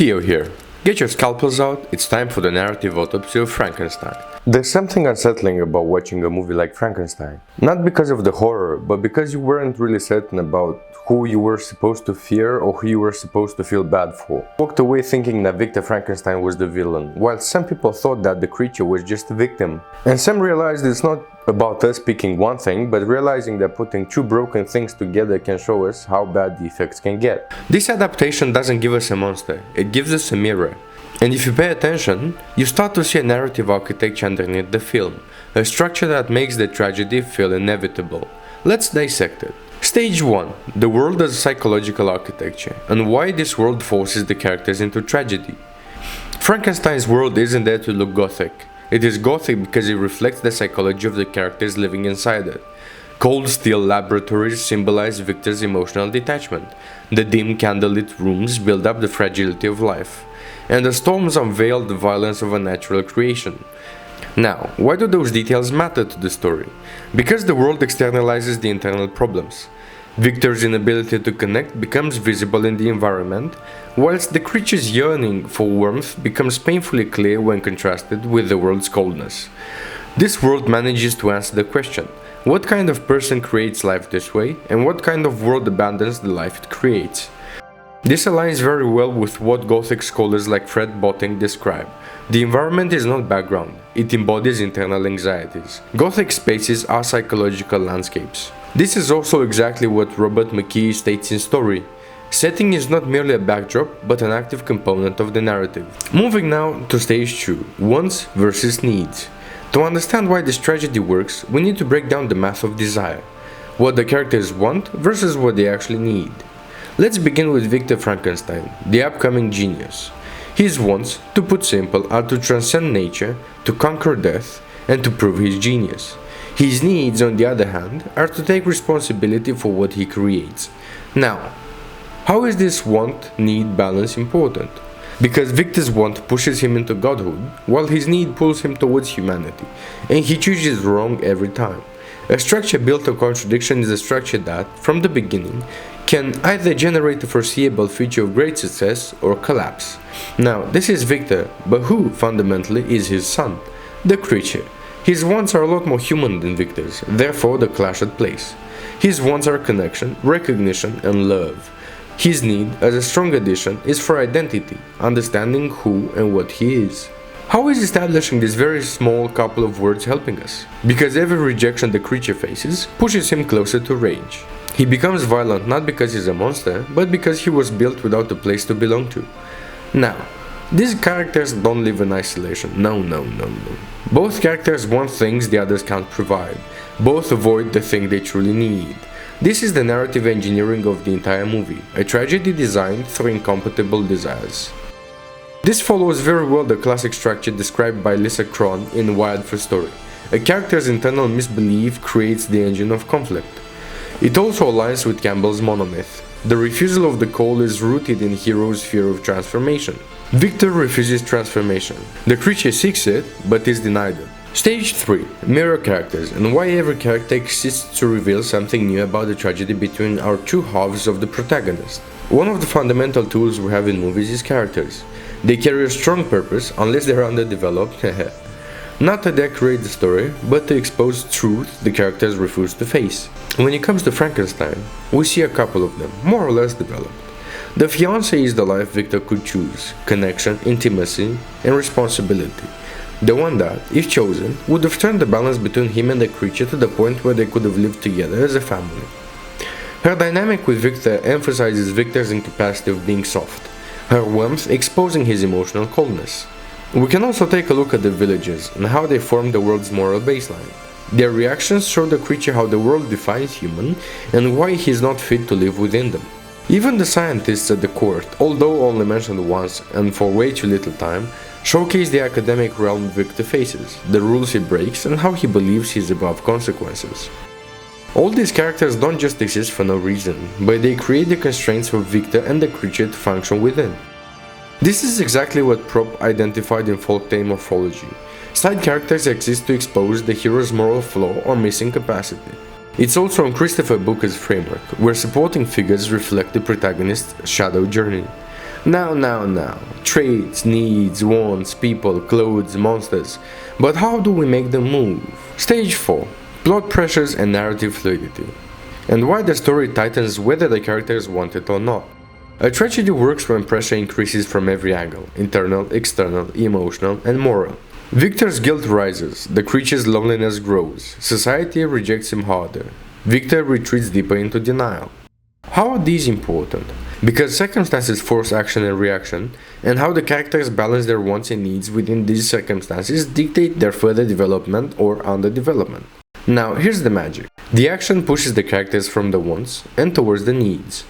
Theo here. Get your scalpels out, it's time for the narrative autopsy of Frankenstein. There's something unsettling about watching a movie like Frankenstein. Not because of the horror, but because you weren't really certain about who you were supposed to fear or who you were supposed to feel bad for. Walked away thinking that Victor Frankenstein was the villain, while some people thought that the creature was just a victim. And some realized it's not about us picking one thing, but realizing that putting two broken things together can show us how bad the effects can get. This adaptation doesn't give us a monster, it gives us a mirror. And if you pay attention, you start to see a narrative architecture underneath the film, a structure that makes the tragedy feel inevitable. Let's dissect it. Stage 1. The world as psychological architecture, and why this world forces the characters into tragedy. Frankenstein's world isn't there to look Gothic. It is Gothic because it reflects the psychology of the characters living inside it. Cold steel laboratories symbolize Victor's emotional detachment. The dim candlelit rooms build up the fragility of life. And the storms unveil the violence of a natural creation. Now, why do those details matter to the story? Because the world externalizes the internal problems. Victor's inability to connect becomes visible in the environment, whilst the creature's yearning for warmth becomes painfully clear when contrasted with the world's coldness. This world manages to answer the question, what kind of person creates life this way, and what kind of world abandons the life it creates? This aligns very well with what Gothic scholars like Fred Botting describe. The environment is not background, it embodies internal anxieties. Gothic spaces are psychological landscapes. This is also exactly what Robert McKee states in Story. Setting is not merely a backdrop, but an active component of the narrative. Moving now to stage 2, wants versus needs. To understand why this tragedy works, we need to break down the math of desire. What the characters want versus what they actually need. Let's begin with Victor Frankenstein, the upcoming genius. His wants, to put simple, are to transcend nature, to conquer death, and to prove his genius. His needs, on the other hand, are to take responsibility for what he creates. Now, how is this want-need balance important? Because Victor's want pushes him into godhood, while his need pulls him towards humanity, and he chooses wrong every time. A structure built on contradiction is a structure that, from the beginning, can either generate a foreseeable future of great success or collapse. Now, this is Victor, but who, fundamentally, is his son? The creature. His wants are a lot more human than Victor's, therefore the clash at place. His wants are connection, recognition, and love. His need, as a strong addition, is for identity, understanding who and what he is. How is establishing this very small couple of words helping us? Because every rejection the creature faces pushes him closer to rage. He becomes violent not because he's a monster, but because he was built without a place to belong to. Now, these characters don't live in isolation. No. Both characters want things the others can't provide. Both avoid the thing they truly need. This is the narrative engineering of the entire movie, a tragedy designed through incompatible desires. This follows very well the classic structure described by Lisa Kron in Wired for Story. A character's internal misbelief creates the engine of conflict. It also aligns with Campbell's monomyth. The refusal of the call is rooted in hero's fear of transformation. Victor refuses transformation. The creature seeks it, but is denied it. Stage 3. Mirror characters, and why every character exists to reveal something new about the tragedy between our two halves of the protagonist. One of the fundamental tools we have in movies is characters. They carry a strong purpose, unless they're underdeveloped, not to decorate the story, but to expose truth the characters refuse to face. When it comes to Frankenstein, we see a couple of them, more or less developed. The fiancé is the life Victor could choose, connection, intimacy, and responsibility. The one that, if chosen, would have turned the balance between him and the creature to the point where they could have lived together as a family. Her dynamic with Victor emphasizes Victor's incapacity of being soft, her warmth exposing his emotional coldness. We can also take a look at the villagers and how they form the world's moral baseline. Their reactions show the creature how the world defines human and why he is not fit to live within them. Even the scientists at the court, although only mentioned once and for way too little time, showcase the academic realm Victor faces, the rules he breaks, and how he believes he is above consequences. All these characters don't just exist for no reason, but they create the constraints for Victor and the creature to function within. This is exactly what Prop identified in folktale morphology. Side characters exist to expose the hero's moral flaw or missing capacity. It's also on Christopher Booker's framework, where supporting figures reflect the protagonist's shadow journey. Now. Traits, needs, wants, people, clothes, monsters. But how do we make them move? Stage 4. Plot pressures and narrative fluidity. And why the story tightens whether the characters want it or not. A tragedy works when pressure increases from every angle: internal, external, emotional, and moral. Victor's guilt rises, the creature's loneliness grows, society rejects him harder. Victor retreats deeper into denial. How are these important? Because circumstances force action and reaction, and how the characters balance their wants and needs within these circumstances dictate their further development or underdevelopment. Now, here's the magic. The action pushes the characters from the wants and towards the needs.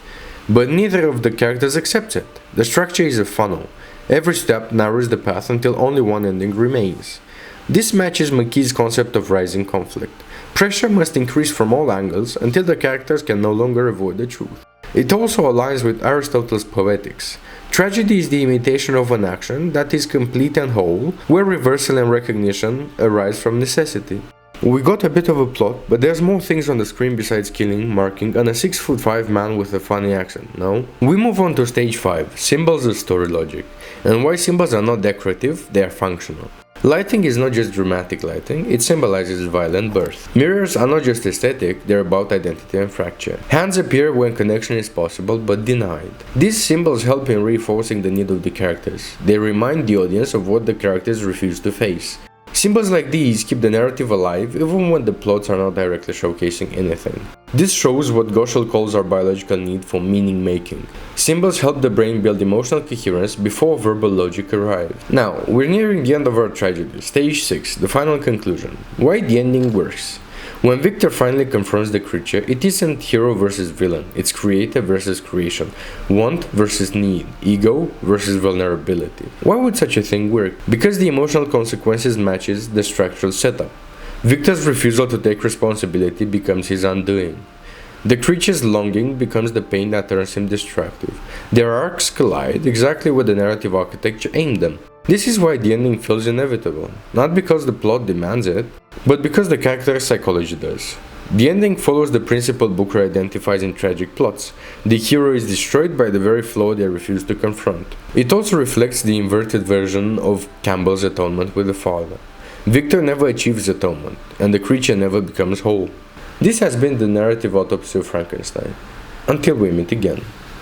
But neither of the characters accepts it. The structure is a funnel. Every step narrows the path until only one ending remains. This matches McKee's concept of rising conflict. Pressure must increase from all angles until the characters can no longer avoid the truth. It also aligns with Aristotle's Poetics. Tragedy is the imitation of an action that is complete and whole, where reversal and recognition arise from necessity. We got a bit of a plot, but there's more things on the screen besides killing, marking, and a 6'5" man with a funny accent, no? We move on to stage 5, symbols of story logic. And why symbols are not decorative, they are functional. Lighting is not just dramatic lighting, it symbolizes violent birth. Mirrors are not just aesthetic, they're about identity and fracture. Hands appear when connection is possible but denied. These symbols help in reinforcing the need of the characters. They remind the audience of what the characters refuse to face. Symbols like these keep the narrative alive even when the plots are not directly showcasing anything. This shows what Goschel calls our biological need for meaning making. Symbols help the brain build emotional coherence before verbal logic arrives. Now, we're nearing the end of our tragedy, stage 6, the final conclusion. Why the ending works. When Victor finally confronts the creature, it isn't hero versus villain, it's creator versus creation, want versus need, ego versus vulnerability. Why would such a thing work? Because the emotional consequences matches the structural setup. Victor's refusal to take responsibility becomes his undoing. The creature's longing becomes the pain that turns him destructive. Their arcs collide exactly where the narrative architecture aimed them. This is why the ending feels inevitable, not because the plot demands it, but because the character's psychology does. The ending follows the principle Booker identifies in tragic plots. The hero is destroyed by the very flaw they refuse to confront. It also reflects the inverted version of Campbell's atonement with the father. Victor never achieves atonement, and the creature never becomes whole. This has been the narrative autopsy of Frankenstein. Until we meet again.